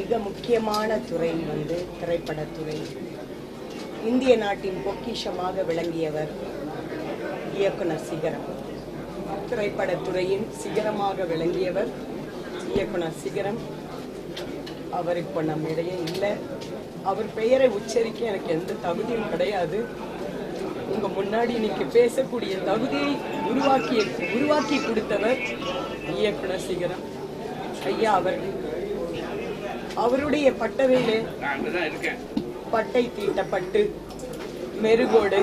மிக முக்கியமான துறை திரைப்படத்துறை. இந்திய நாட்டின் பொக்கிஷமாக விளங்கியவர் இயக்குனர் சிகரம். திரைப்படத்துறையின் சிகரமாக விளங்கியவர் இயக்குனர் சிகரம். அவர் இப்போ நம்மிடையே இல்லை. அவர் பெயரை உச்சரிக்க எனக்கு எந்த தகுதியும் கிடையாது. உங்க முன்னாடி இன்னைக்கு பேசக்கூடிய தகுதியை உருவாக்கி கொடுத்தவர் இயக்குனர் சிகரம் ஐயா அவர்கள். அவருடைய பட்டறையிலே பட்டை தீட்டப்பட்டு மெருகோடு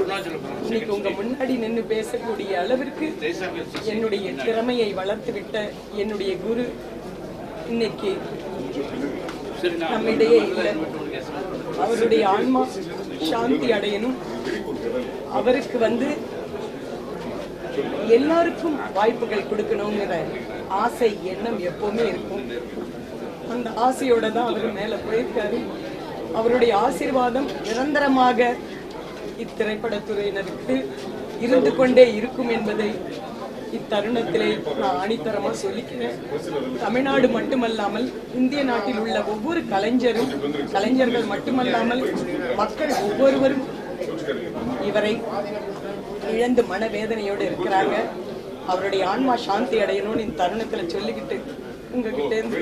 இன்னைக்கு உங்க முன்னாடி நின்று பேசக்கூடிய அளவிற்கு என்னுடைய திறமையை வளர்த்துவிட்ட என்னுடைய குரு இன்னைக்கு நம்மிடையே இல்லை. அவருடைய ஆன்மா சாந்தி அடையணும். அவருக்கு எல்லாருக்கும் வாய்ப்புகள் கொடுக்கணுங்கிற ஆசை எண்ணம் எப்பவுமே இருக்கும். அந்த ஆசையோட தான் அவர் மேல போயிருக்காரு. அவருடைய ஆசீர்வாதம் நிரந்தரமாக இத்திரைப்படத்துறையினருக்கு இருந்து கொண்டே இருக்கும் என்பதை இத்தருணத்திலே நான் ஆணித்தரமா சொல்லிக்கிறேன். தமிழ்நாடு மட்டுமல்லாமல் இந்திய நாட்டில் உள்ள ஒவ்வொரு கலைஞர்கள் மட்டுமல்லாமல் மக்கள் ஒவ்வொருவரும் இவரை இழந்து மனவேதனையோடு இருக்கிறாங்க. அவருடைய ஆன்மா சாந்தி அடையணும்னு இந்த தருணத்துல சொல்லிக்கிட்டு உங்ககிட்ட இருந்து